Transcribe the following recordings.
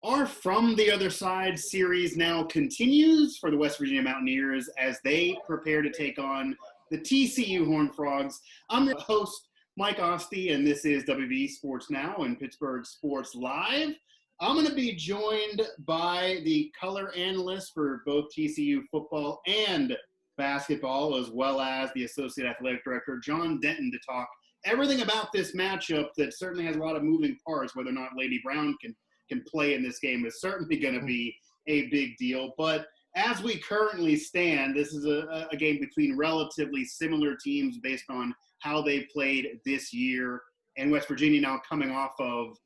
Our From the Other Side series now continues for the West Virginia Mountaineers as they prepare to take on the TCU Horned Frogs. I'm the host, Mike Asti, and this is WVU Sports Now and Pittsburgh Sports Live. I'm going to be joined by the color analyst for both TCU football and basketball, as well as the Associate Athletic Director, John Denton, to talk everything about this matchup that certainly has a lot of moving parts. Whether or not Lady Brown can play in this game is certainly going to be a big deal. But as we currently stand, this is a game between relatively similar teams based on how they played this year. And West Virginia now coming off of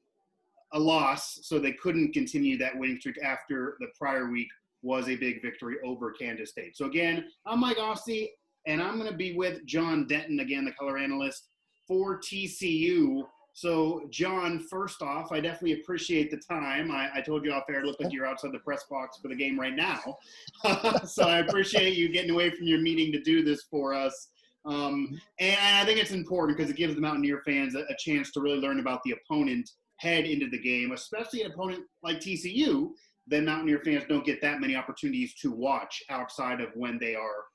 a loss, so they couldn't continue that winning streak after the prior week was a big victory over Kansas State. So again, I'm Mike Asti, and I'm going to be with John Denton, again, the color analyst for TCU. So, John, first off, I definitely appreciate the time. I told you off air, it looked like you're outside the press box for the game right now. So I appreciate you getting away from your meeting to do this for us. And I think it's important because it gives the Mountaineer fans a chance to really learn about the opponent head into the game, especially an opponent like TCU. Then Mountaineer fans don't get that many opportunities to watch outside of when they are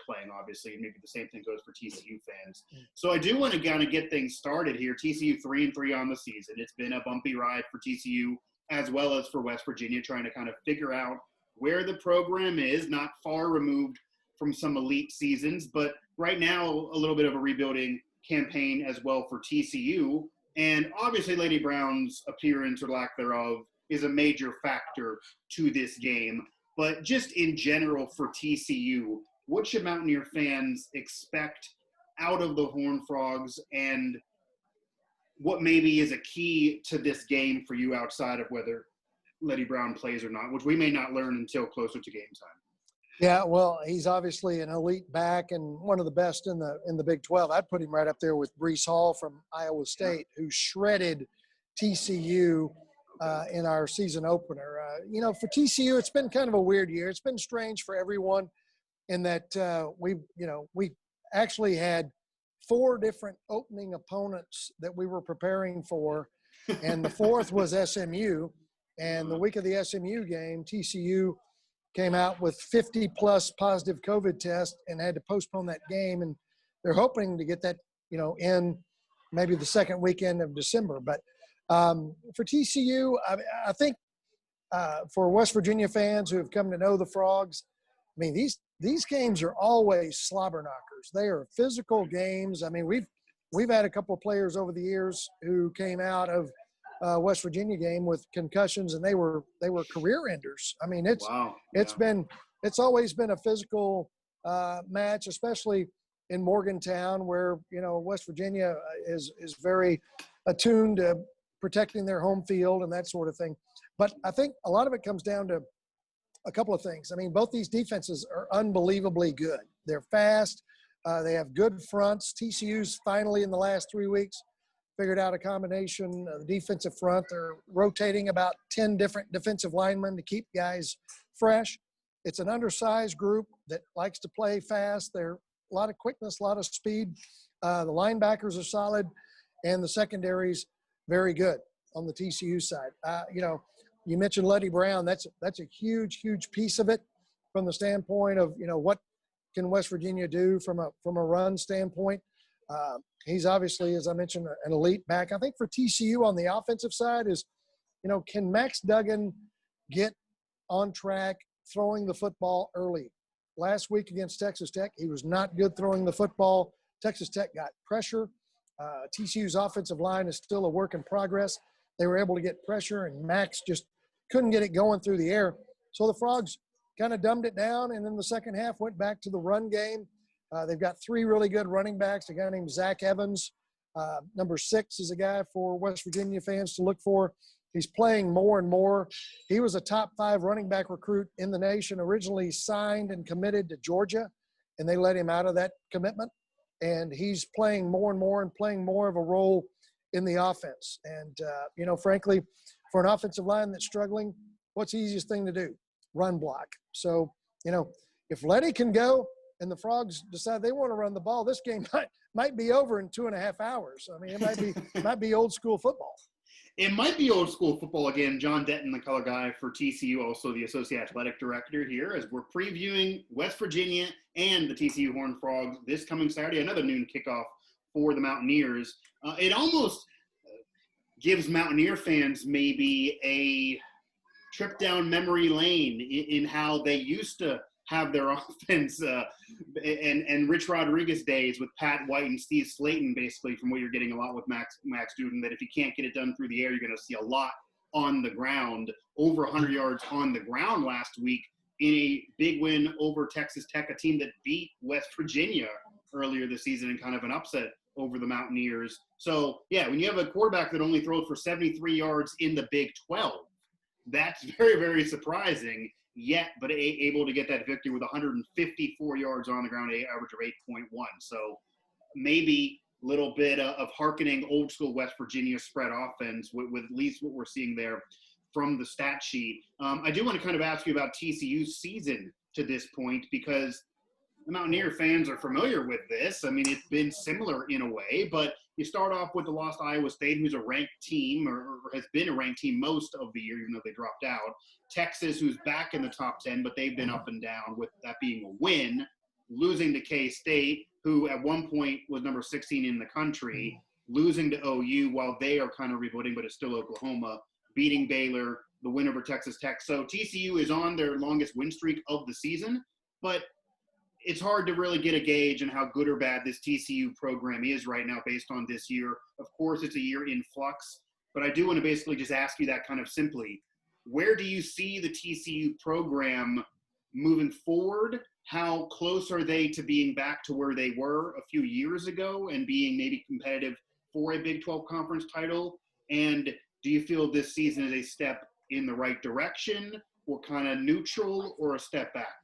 playing, obviously, and maybe the same thing goes for TCU fans. So I do want to kind of get things started here. TCU 3-3 on the season. It's been a bumpy ride for TCU as well as for West Virginia, trying to kind of figure out where the program is, not far removed from some elite seasons, but right now a little bit of a rebuilding campaign as well for TCU. And obviously Lady Brown's appearance or lack thereof is a major factor to this game. But just in general for TCU, what should Mountaineer fans expect out of the Horned Frogs, and what maybe is a key to this game for you outside of whether Lady Brown plays or not, which we may not learn until closer to game time? Yeah, well, he's obviously an elite back and one of the best in the Big 12. I'd put him right up there with Breece Hall from Iowa State, who shredded TCU in our season opener. For TCU, it's been kind of a weird year. It's been strange for everyone in that we actually had 4 different opening opponents that we were preparing for, and the fourth was SMU. And the week of the SMU game, TCU came out with 50-plus positive COVID tests and had to postpone that game. And they're hoping to get that, in maybe the second weekend of December. But for TCU, I think for West Virginia fans who have come to know the Frogs, I mean, these games are always slobber knockers. They are physical games. I mean, we've had a couple of players over the years who came out of West Virginia game with concussions, and they were career enders. I mean, it's always been a physical match, especially in Morgantown, where West Virginia is very attuned to protecting their home field and that sort of thing. But I think a lot of it comes down to a couple of things. I mean, both these defenses are unbelievably good. They're fast. They have good fronts. TCU's finally in the last 3 weeks figured out a combination of the defensive front. They're rotating about 10 different defensive linemen to keep guys fresh. It's an undersized group that likes to play fast. They're a lot of quickness, a lot of speed. The linebackers are solid, and the secondary's very good on the TCU side. You mentioned Lady Brown. That's a huge, huge piece of it from the standpoint of, what can West Virginia do from a run standpoint. He's obviously, as I mentioned, an elite back. I think for TCU on the offensive side is, can Max Duggan get on track throwing the football early? Last week against Texas Tech, he was not good throwing the football. Texas Tech got pressure. TCU's offensive line is still a work in progress. They were able to get pressure, and Max just couldn't get it going through the air. So the Frogs kind of dumbed it down, and in the second half went back to the run game. They've got 3 really good running backs, a guy named Zach Evans. Number 6 is a guy for West Virginia fans to look for. He's playing more and more. He was a top 5 running back recruit in the nation, originally signed and committed to Georgia, and they let him out of that commitment. And he's playing more and more and playing more of a role in the offense. And, frankly, for an offensive line that's struggling, what's the easiest thing to do? Run block. So, if Letty can go and the Frogs decide they want to run the ball, this game might be over in 2.5 hours. I mean, it might be old school football. It might be old school football again. John Denton, the color guy for TCU, also the associate athletic director here, as we're previewing West Virginia and the TCU Horned Frogs this coming Saturday, another noon kickoff for the Mountaineers. It almost gives Mountaineer fans maybe a trip down memory lane in how they used to have their offense and Rich Rodriguez days with Pat White and Steve Slayton, basically, from what you're getting a lot with Max Duden, that if you can't get it done through the air, you're going to see a lot on the ground, over 100 yards on the ground last week in a big win over Texas Tech, a team that beat West Virginia earlier this season in kind of an upset over the Mountaineers. So, yeah, when you have a quarterback that only throws for 73 yards in the Big 12, that's very, very surprising. Yet, but able to get that victory with 154 yards on the ground, an average of 8.1. So maybe a little bit of hearkening old school West Virginia spread offense with at least what we're seeing there from the stat sheet. I do want to kind of ask you about TCU's season to this point, because the Mountaineer fans are familiar with this. I mean, it's been similar in a way, but you start off with the loss to Iowa State, who's a ranked team or has been a ranked team most of the year, even though they dropped out. Texas, who's back in the top 10, but they've been up and down, with that being a win. Losing to K-State, who at one point was number 16 in the country. Losing to OU while they are kind of rebooting, but it's still Oklahoma. Beating Baylor, the win over Texas Tech. So TCU is on their longest win streak of the season, but it's hard to really get a gauge on how good or bad this TCU program is right now based on this year. Of course, it's a year in flux, but I do want to basically just ask you that kind of simply. Where do you see the TCU program moving forward? How close are they to being back to where they were a few years ago and being maybe competitive for a Big 12 conference title? And do you feel this season is a step in the right direction, or kind of neutral, or a step back?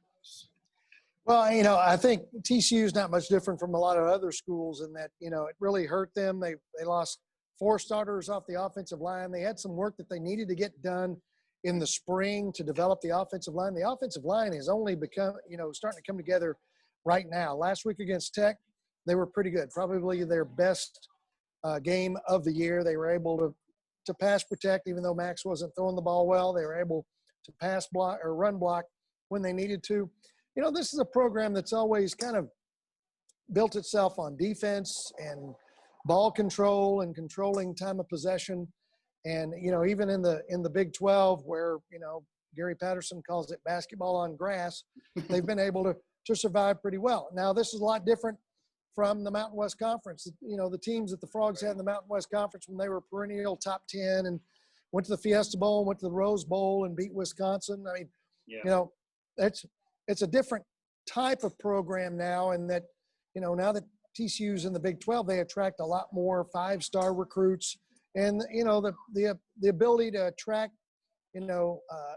Well, I think TCU is not much different from a lot of other schools in that, it really hurt them. They lost 4 starters off the offensive line. They had some work that they needed to get done in the spring to develop the offensive line. The offensive line has only become, starting to come together right now. Last week against Tech, they were pretty good, probably their best game of the year. They were able to pass protect, even though Max wasn't throwing the ball well. They were able to pass block or run block when they needed to. This is a program that's always kind of built itself on defense and ball control and controlling time of possession. And, even in the Big 12 where, Gary Patterson calls it basketball on grass, they've been able to survive pretty well. Now, this is a lot different from the Mountain West Conference. The teams that the Frogs had in the Mountain West Conference when they were perennial top 10 and went to the Fiesta Bowl, went to the Rose Bowl and beat Wisconsin. I mean, yeah. It's a different type of program now, and that, now that TCU's in the Big 12, they attract a lot more 5-star recruits, and the ability to attract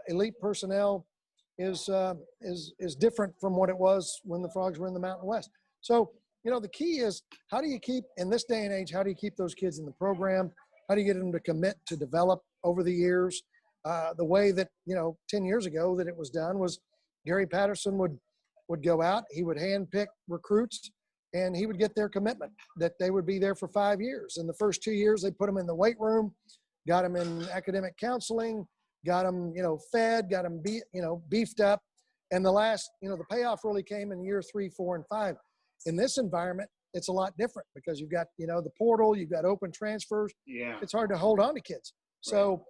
elite personnel is different from what it was when the Frogs were in the Mountain West. So the key is, how do you keep, in this day and age, how do you keep those kids in the program? How do you get them to commit to develop over the years? The way that 10 years ago that it was done was Gary Patterson would go out, he would handpick recruits, and he would get their commitment that they would be there for 5 years. In the first 2 years, they put them in the weight room, got them in academic counseling, got them, fed, got them beefed up. And the last, the payoff really came in year 3, 4, and 5. In this environment, it's a lot different because you've got, the portal, you've got open transfers. Yeah. It's hard to hold on to kids. Right. So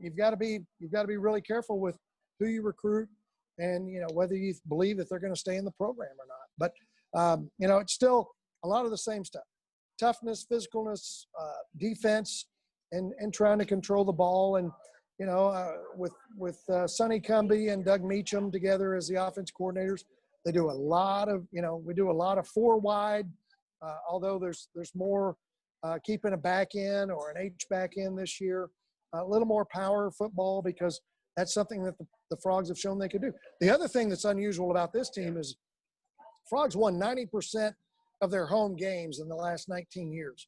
you've got to be really careful with who you recruit, and whether you believe that they're going to stay in the program or not. But it's still a lot of the same stuff: toughness, physicalness, defense, and trying to control the ball. And with Sonny Cumbie and Doug Meacham together as the offense coordinators, they do a lot of we do a lot of 4 wide. Although there's more keeping a back end or an H back end this year, a little more power football, because that's something that the Frogs have shown they could do. The other thing that's unusual about this team is Frogs won 90% of their home games in the last 19 years.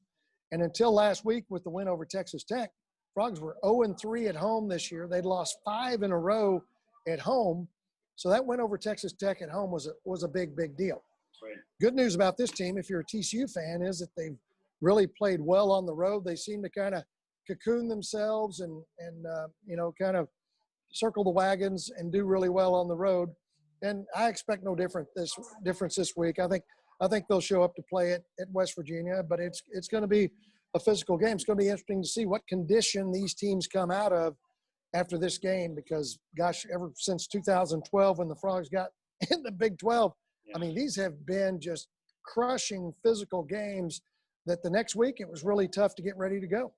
And until last week with the win over Texas Tech, Frogs were 0-3 at home this year. They'd lost 5 in a row at home. So that win over Texas Tech at home was a big, big deal. Right. Good news about this team, if you're a TCU fan, is that they've really played well on the road. They seem to kind of cocoon themselves and kind of circle the wagons and do really well on the road. And I expect no difference this week. I think they'll show up to play it at West Virginia, but it's going to be a physical game. It's going to be interesting to see what condition these teams come out of after this game, because gosh, ever since 2012 when the Frogs got in the Big 12, I mean, these have been just crushing physical games that the next week it was really tough to get ready to go.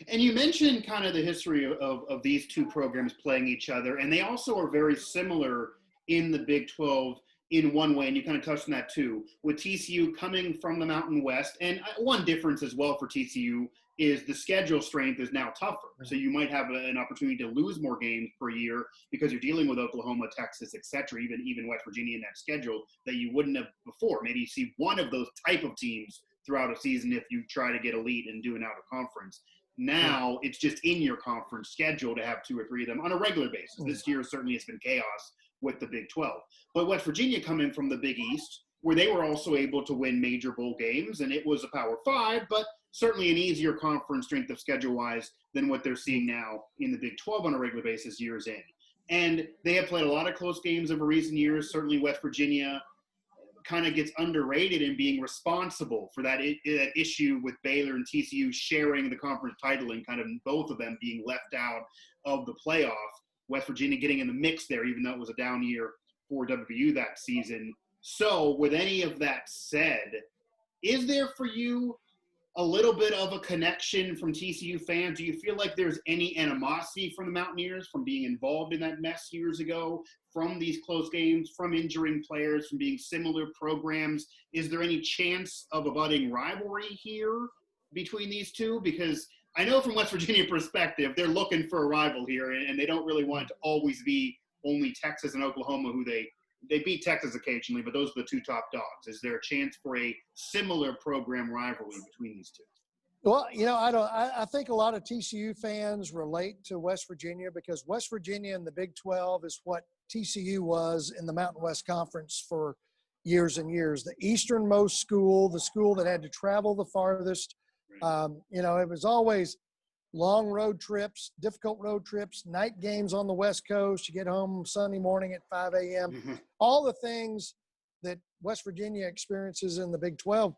And you mentioned kind of the history of these two programs playing each other, and they also are very similar in the Big 12 in one way, and you kind of touched on that too, with TCU coming from the Mountain West. And one difference as well for TCU is the schedule strength is now tougher. So you might have an opportunity to lose more games per year because you're dealing with Oklahoma, Texas, et cetera, even West Virginia in that schedule that you wouldn't have before. Maybe you see one of those type of teams throughout a season if you try to get elite and do an out-of-conference. Now it's just in your conference schedule to have two or three of them on a regular basis. This year certainly it's been chaos with the Big 12. But West Virginia coming from the Big East, where they were also able to win major bowl games, and it was a Power 5, but certainly an easier conference strength of schedule-wise than what they're seeing now in the Big 12 on a regular basis years in. And they have played a lot of close games over recent years. Certainly West Virginia kind of gets underrated in being responsible for that issue with Baylor and TCU sharing the conference title and kind of both of them being left out of the playoff. West Virginia getting in the mix there, even though it was a down year for WVU that season. So with any of that said, is there for you a little bit of a connection from TCU fans? Do you feel like there's any animosity from the Mountaineers from being involved in that mess years ago, from these close games, from injuring players, from being similar programs? Is there any chance of a budding rivalry here between these two? Because I know from West Virginia perspective, they're looking for a rival here, and they don't really want it to always be only Texas and Oklahoma who they beat Texas occasionally, but those are the two top dogs. Is there a chance for a similar program rivalry between these two? Well, I think a lot of TCU fans relate to West Virginia because West Virginia in the Big 12 is what TCU was in the Mountain West Conference for years and years. The easternmost school, the school that had to travel the farthest. It was always long road trips, difficult road trips, night games on the West Coast. You get home Sunday morning at 5 a.m. Mm-hmm. All the things that West Virginia experiences in the Big 12,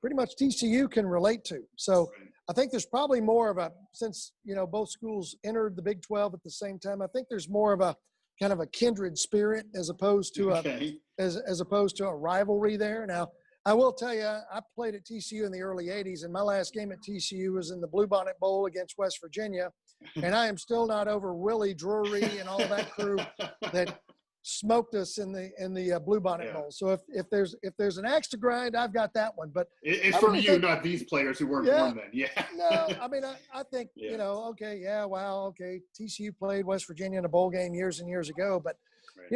pretty much TCU can relate to. So I think there's probably more of since both schools entered the Big 12 at the same time, I think there's more of a kind of a kindred spirit as opposed to as opposed to a rivalry there. Now, I will tell you, I played at TCU in the early 80s, and my last game at TCU was in the Bluebonnet Bowl against West Virginia, and I am still not over Willie Drury and all that crew that smoked us in the Bluebonnet Bowl. So if there's an axe to grind, I've got that one. But it's from you, not these players who weren't born then. Yeah. No, I mean I think TCU played West Virginia in a bowl game years and years ago, but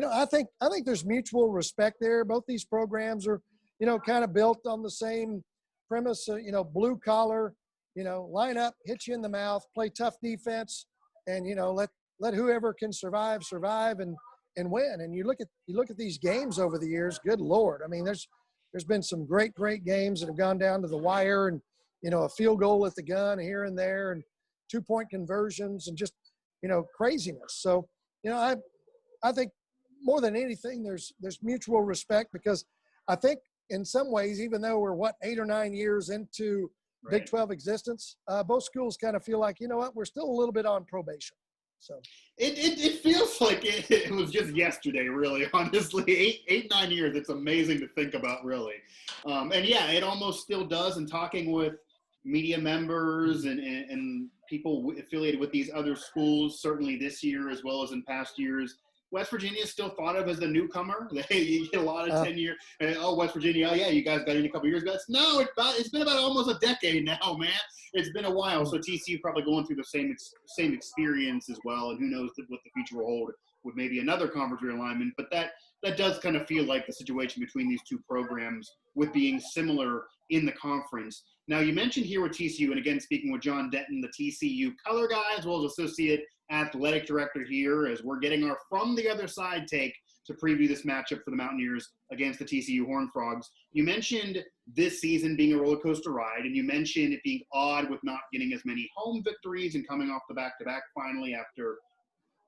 I think there's mutual respect there. Both these programs are kind of built on the same premise, blue collar, line up, hit you in the mouth, play tough defense, and let whoever can survive and win. And you look at these games over the years, good Lord. I mean, there's been some great games that have gone down to the wire and, a field goal at the gun here and there and 2-point conversions and just, craziness. So, I think more than anything, there's mutual respect because I think in some ways, even though we're 8 or 9 years into Big 12 existence, both schools kind of feel like, we're still a little bit on probation. So it feels like it was just yesterday, really, honestly. 8-9 years. It's amazing to think about, really. It almost still does. And talking with media members and people affiliated with these other schools, certainly this year as well as in past years, West Virginia is still thought of as the newcomer. You get a lot of tenure. West Virginia, you guys got in a couple years ago. No, it's been about almost a decade now, man. It's been a while. So TCU probably going through the same experience as well. And who knows what the future will hold with maybe another conference realignment. But that does kind of feel like the situation between these two programs with being similar in the conference. Now, you mentioned here with TCU, and again, speaking with John Denton, the TCU color guy, as well as associate athletic director here, as we're getting our from the other side take to preview this matchup for the Mountaineers against the TCU Horned Frogs. You mentioned this season being a roller coaster ride, and you mentioned it being odd with not getting as many home victories and coming off the back-to-back finally after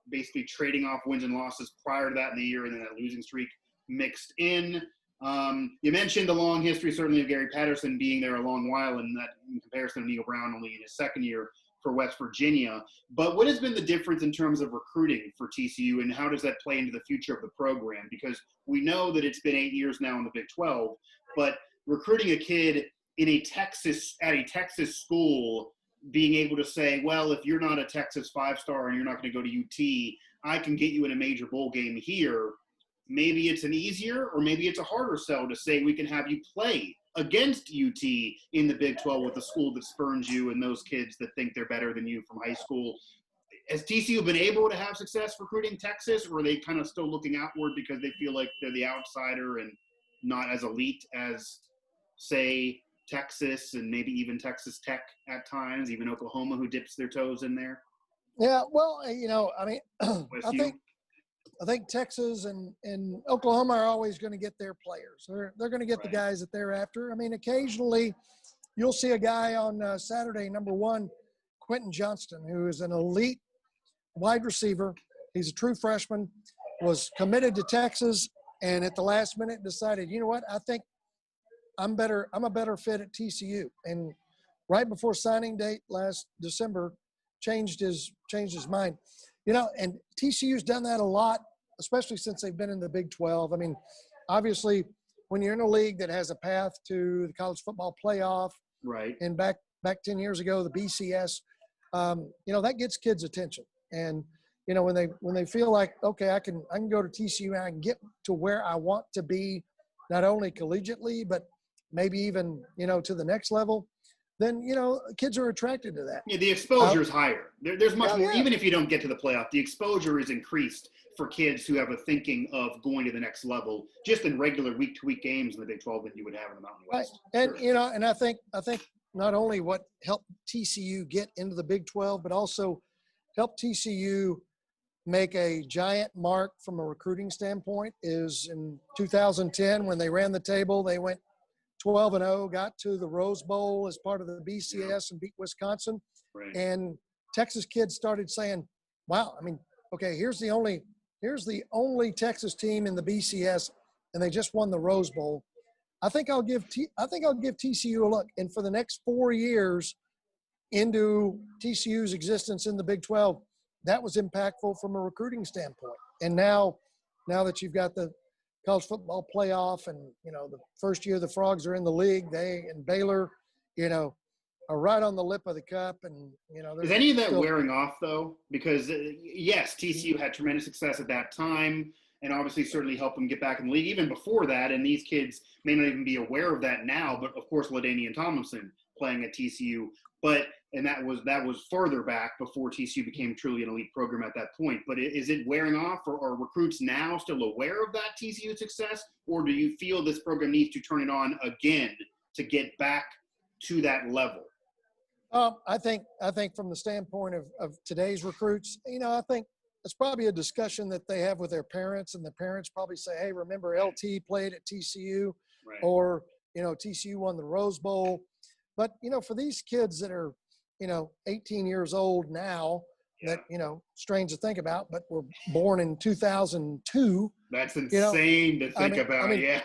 basically trading off wins and losses prior to that in the year, and then that losing streak mixed in. You mentioned the long history, certainly, of Gary Patterson being there a long while, and that in comparison to Neil Brown only in his second year for West Virginia. But what has been the difference in terms of recruiting for TCU, and how does that play into the future of the program? Because we know that it's been 8 years now in the Big 12, but recruiting a kid in at a Texas school, being able to say, well, if you're not a Texas five-star and you're not going to go to UT, I can get you in a major bowl game here. Maybe it's an easier or maybe it's a harder sell to say we can have you play against UT in the Big 12 with a school that spurns you and those kids that think they're better than you from high school. Has TCU been able to have success recruiting Texas, or are they kind of still looking outward because they feel like they're the outsider and not as elite as, say, Texas and maybe even Texas Tech at times, even Oklahoma, who dips their toes in there? Yeah, well, I mean, I think Texas and Oklahoma are always going to get their players. They're going to get the guys that they're after. I mean, occasionally you'll see a guy on Saturday, number one, Quentin Johnston, who is an elite wide receiver. He's a true freshman, was committed to Texas, and at the last minute decided, you know what, I think I'm a better fit at TCU. And right before signing date last December, changed his mind. And TCU's done that a lot, especially since they've been in the Big 12. I mean, obviously, when you're in a league that has a path to the college football playoff, right, and back 10 years ago, the BCS, that gets kids' attention. And when they feel like, okay, I can go to TCU and I can get to where I want to be, not only collegiately but maybe even to the next level, then kids are attracted to that. Yeah, the exposure is higher. There's much more. Yeah. Even if you don't get to the playoff, the exposure is increased for kids who have a thinking of going to the next level, just in regular week-to-week games in the Big 12 than you would have in the Mountain West. Right. And and I think not only what helped TCU get into the Big 12, but also helped TCU make a giant mark from a recruiting standpoint is in 2010 when they ran the table. They went 12-0, got to the Rose Bowl as part of the BCS and beat Wisconsin. Right. And Texas kids started saying, wow, I mean, okay, here's the only Texas team in the BCS, and they just won the Rose Bowl. I think I'll give TCU a look. And for the next 4 years into TCU's existence in the Big 12, that was impactful from a recruiting standpoint. And now that you've got the college football playoff and, the first year the Frogs are in the league, they and Baylor, are right on the lip of the cup. And, is any of that wearing off, though? Because, yes, TCU had tremendous success at that time and obviously certainly helped them get back in the league even before that. And these kids may not even be aware of that now, but, of course, LaDainian Tomlinson playing at TCU. And that was further back before TCU became truly an elite program at that point. But is it wearing off, or are recruits now still aware of that TCU success, or do you feel this program needs to turn it on again to get back to that level? I think from the standpoint of today's recruits, I think it's probably a discussion that they have with their parents, and the parents probably say, hey, remember LT played at TCU, right, or, TCU won the Rose Bowl. But, for these kids that are, 18 years old now, yeah, that, strange to think about, but were born in 2002. That's insane to think about. Yeah.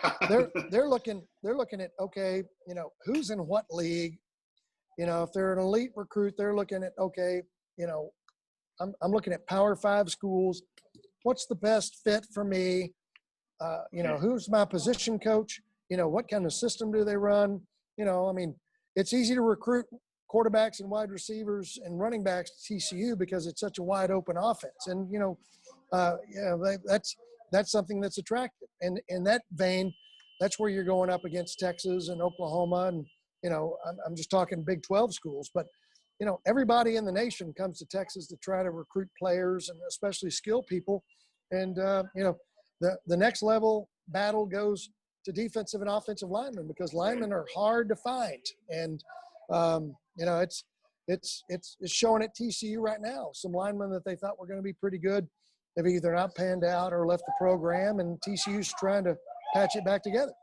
they're looking at, okay, who's in what league? If they're an elite recruit, they're looking at, okay, I'm looking at Power 5 schools. What's the best fit for me? Who's my position coach? What kind of system do they run? It's easy to recruit quarterbacks and wide receivers and running backs to TCU because it's such a wide open offense. And, that's something that's attractive. And in that vein, that's where you're going up against Texas and Oklahoma. And, I'm just talking Big 12 schools, but, everybody in the nation comes to Texas to try to recruit players and especially skill people. And, the next level battle goes to defensive and offensive linemen, because linemen are hard to find. And, it's showing at TCU right now. Some linemen that they thought were going to be pretty good, they've either not panned out or left the program, and TCU's trying to patch it back together.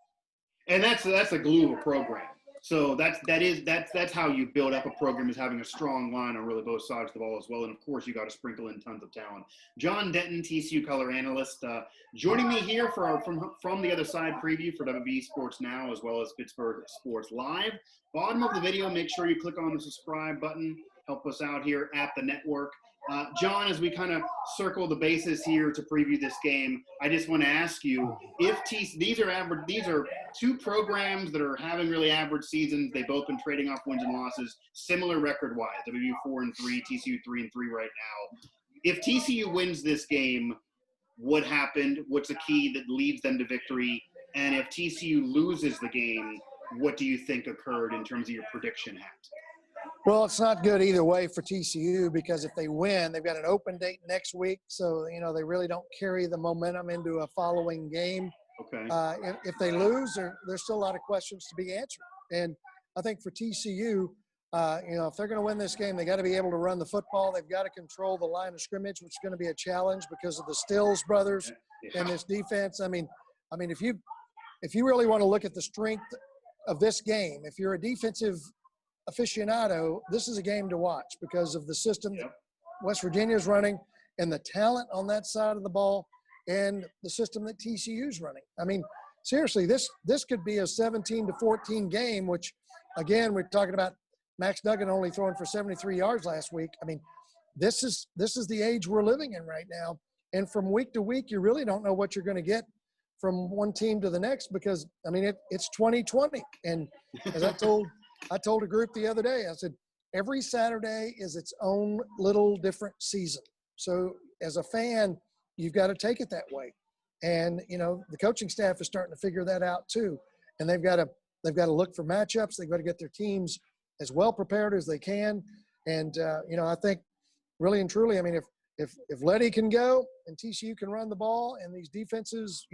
And that's a glue of a program. So that's how you build up a program, is having a strong line on really both sides of the ball as well. And of course, you got to sprinkle in tons of talent. John Denton, TCU color analyst, joining me here for from the other side preview for WVU Sports Now as well as Pittsburgh Sports Live. Bottom of the video, make sure you click on the subscribe button. Help us out here at the network. John, as we kind of circle the bases here to preview this game, I just want to ask you if these are two programs that are having really average seasons. They've both been trading off wins and losses, similar record-wise. WVU 4-3, TCU 3-3 right now. If TCU wins this game, what happened? What's the key that leads them to victory? And if TCU loses the game, what do you think occurred in terms of your prediction hat? Well, it's not good either way for TCU, because if they win, they've got an open date next week. So, they really don't carry the momentum into a following game. Okay. If they lose, there's still a lot of questions to be answered. And I think for TCU, if they're going to win this game, they got to be able to run the football. They've got to control the line of scrimmage, which is going to be a challenge because of the Stills brothers and this defense. I mean, if you really want to look at the strength of this game, if you're a defensive aficionado, this is a game to watch because of the system that West Virginia is running and the talent on that side of the ball and the system that TCU is running. I mean, seriously, this could be a 17-14 game, which, again, we're talking about Max Duggan only throwing for 73 yards last week. I mean, this is the age we're living in right now. And from week to week, you really don't know what you're going to get from one team to the next because, I mean, it's 2020. And as I told a group the other day, I said, every Saturday is its own little different season. So as a fan, you've got to take it that way. And, the coaching staff is starting to figure that out too. And they've got to look for matchups. They've got to get their teams as well prepared as they can. And, I think really and truly, I mean, if Letty can go and TCU can run the ball and these defenses,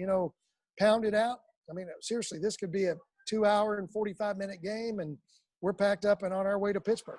pound it out, I mean, seriously, this could be a 2-hour and 45-minute game, and we're packed up and on our way to Pittsburgh.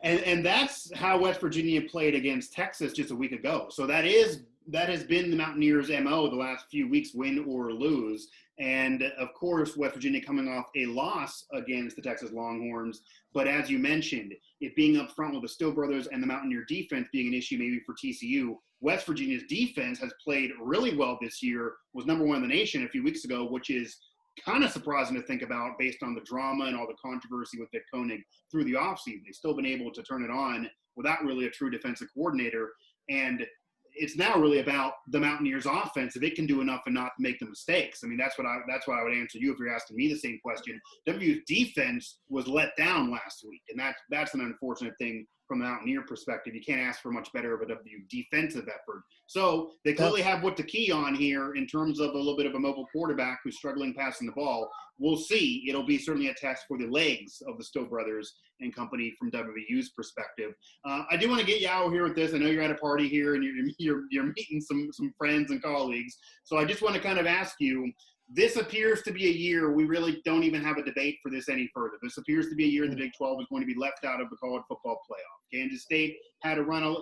and that's how West Virginia played against Texas just a week ago. So that has been the Mountaineers' MO the last few weeks, win or lose. And of course, West Virginia coming off a loss against the Texas Longhorns. But as you mentioned, it being up front with the Still brothers and the Mountaineer defense being an issue maybe for TCU, West Virginia's defense has played really well this year, was number one in the nation a few weeks ago, which is kind of surprising to think about based on the drama and all the controversy with Vic Koenig through the offseason. They've still been able to turn it on without really a true defensive coordinator. And it's now really about the Mountaineers offense, if it can do enough and not make the mistakes. I mean, that's what I would answer you if you're asking me the same question. WVU's defense was let down last week, and that's an unfortunate thing from the Mountaineer perspective. You can't ask for much better of a WVU defensive effort. So they clearly have what to key on here in terms of a little bit of a mobile quarterback who's struggling passing the ball. We'll see. It'll be certainly a test for the legs of the Still brothers and company from WVU's perspective. I do want to get you out here with this. I know you're at a party here and you're meeting some friends and colleagues. So I just want to kind of ask you, this appears to be a year we really don't even have a debate for this any further. This appears to be a year the Big 12 is going to be left out of the college football playoff. Kansas State had a run a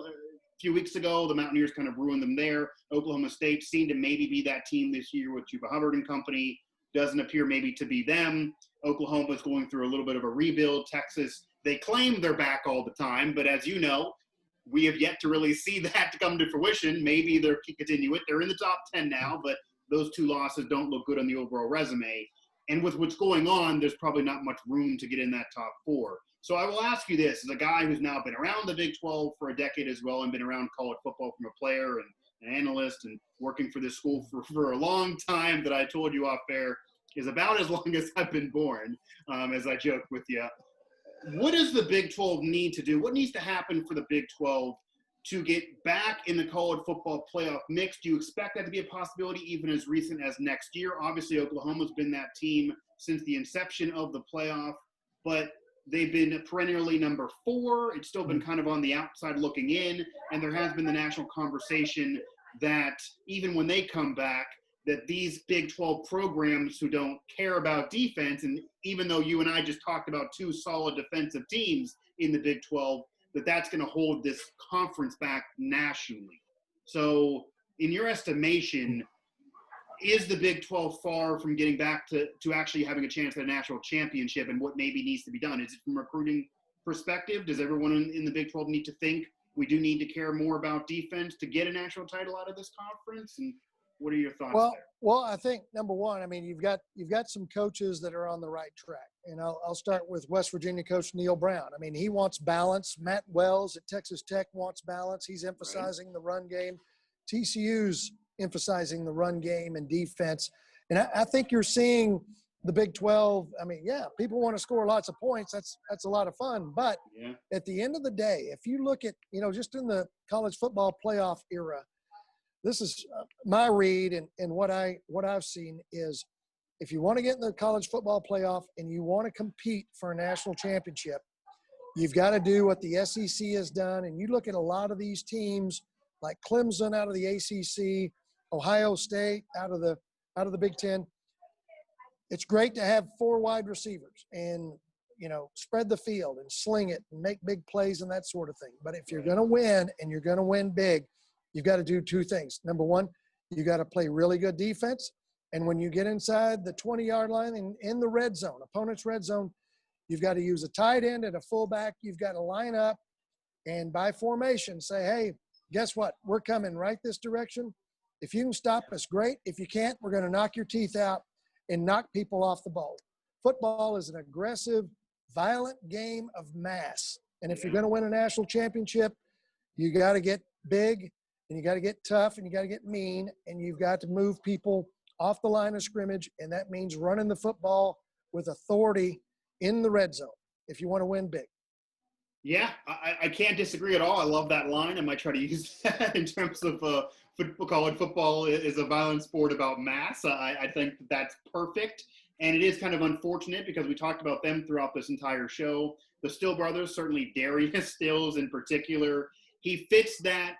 few weeks ago. The Mountaineers kind of ruined them there. Oklahoma State seemed to maybe be that team this year with Chuba Hubbard and company. Doesn't appear maybe to be them. Oklahoma's going through a little bit of a rebuild. Texas, they claim they're back all the time, but as you know, we have yet to really see that come to fruition. Maybe they'll continue it. They're in the top 10 now, but those two losses don't look good on the overall resume. And with what's going on, there's probably not much room to get in that top 4. So I will ask you this, as a guy who's now been around the Big 12 for a decade as well and been around college football from a player and an analyst and working for this school for a long time, that I told you off air is about as long as I've been born, as I joke with you. What does the Big 12 need to do? What needs to happen for the Big 12 to get back in the college football playoff mix? Do you expect that to be a possibility even as recent as next year? Obviously, Oklahoma's been that team since the inception of the playoff, but they've been perennially number 4. It's still been kind of on the outside looking in, and there has been the national conversation that even when they come back, that these Big 12 programs who don't care about defense, and even though you and I just talked about 2 solid defensive teams in the Big 12, that's going to hold this conference back nationally. So in your estimation, is the Big 12 far from getting back to actually having a chance at a national championship, and what maybe needs to be done? Is it from a recruiting perspective? Does everyone in the Big 12 need to think we do need to care more about defense to get a national title out of this conference? And what are your thoughts there? Well, I think number one, I mean, you've got some coaches that are on the right track. And I'll start with West Virginia coach Neil Brown. I mean, he wants balance. Matt Wells at Texas Tech wants balance. He's emphasizing the run game. TCU's emphasizing the run game and defense. And I think you're seeing the Big 12. I mean, yeah, people want to score lots of points. That's a lot of fun. But at the end of the day, if you look at, just in the college football playoff era, this is my read and what I've seen is, if you want to get in the college football playoff and you want to compete for a national championship, you've got to do what the SEC has done. And you look at a lot of these teams like Clemson out of the ACC, Ohio State out of the Big Ten. It's great to have 4 wide receivers and, spread the field and sling it and make big plays and that sort of thing. But if you're going to win and you're going to win big, you've got to do 2 things. Number one, you got to play really good defense. And when you get inside the 20-yard line and in the red zone, opponent's red zone, you've got to use a tight end and a fullback. You've got to line up and by formation say, hey, guess what? We're coming right this direction. If you can stop us, great. If you can't, we're going to knock your teeth out and knock people off the ball. Football is an aggressive, violent game of mass. And if you're going to win a national championship, you got to get big and you got to get tough and you got to get mean and you've got to move people off the line of scrimmage, and that means running the football with authority in the red zone if you want to win big. Yeah, I can't disagree at all. I love that line. I might try to use that in terms of college football is a violent sport about mass. I think that's perfect. And it is kind of unfortunate because we talked about them throughout this entire show. The Still brothers, certainly Darius Stills in particular, he fits that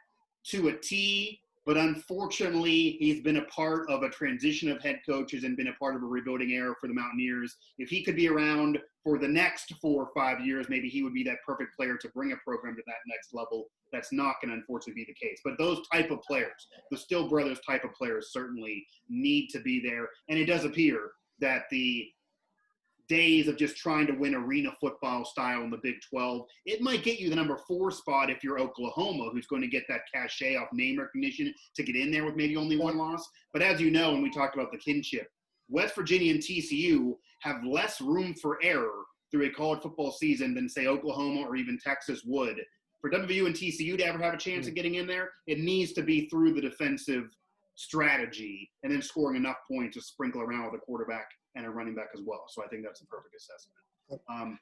to a T. But unfortunately, he's been a part of a transition of head coaches and been a part of a rebuilding era for the Mountaineers. If he could be around for the next 4 or 5 years, maybe he would be that perfect player to bring a program to that next level. That's not going to unfortunately be the case. But those type of players, the Still brothers type of players, certainly need to be there. And it does appear that the days of just trying to win arena football style in the Big 12, it might get you the number 4 spot if you're Oklahoma, who's going to get that cachet off name recognition to get in there with maybe only 1 loss. But as you know, and we talked about the kinship, West Virginia and TCU have less room for error through a college football season than, say, Oklahoma or even Texas would. For WVU and TCU to ever have a chance of getting in there, it needs to be through the defensive strategy and then scoring enough points to sprinkle around with a quarterback and a running back as well. So I think that's a perfect assessment.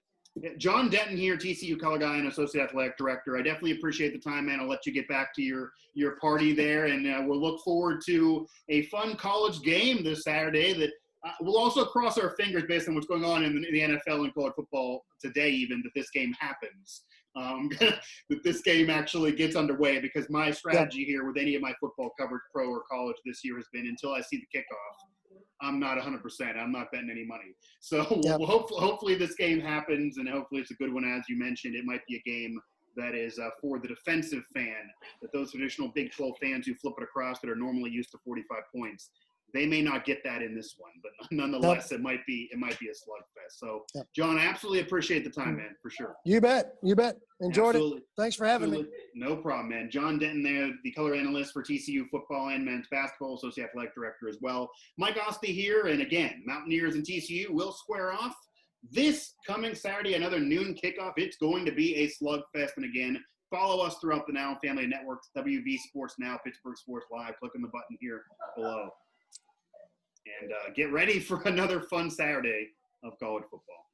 John Denton here, TCU color guy and associate athletic director. I definitely appreciate the time, man. I'll let you get back to your party there, and we'll look forward to a fun college game this Saturday that we'll also cross our fingers based on what's going on in the NFL and college football today even that this game happens. That this game actually gets underway, because my strategy here with any of my football coverage, pro or college this year, has been until I see the kickoff, I'm not 100%. I'm not betting any money. So hopefully this game happens, and hopefully it's a good one. As you mentioned, it might be a game that is for the defensive fan, that those traditional Big 12 fans who flip it across that are normally used to 45 points, they may not get that in this one, but nonetheless, it might be a slugfest. So, John, I absolutely appreciate the time, man, for sure. You bet. Enjoyed it. Thanks for having me. No problem, man. John Denton there, the color analyst for TCU football and men's basketball, associate athletic director as well. Mike Asti here, and again, Mountaineers and TCU will square off this coming Saturday, another noon kickoff. It's going to be a slugfest, and again, follow us throughout the Now Family Networks, WV Sports Now, Pittsburgh Sports Live. Click on the button here below. And get ready for another fun Saturday of college football.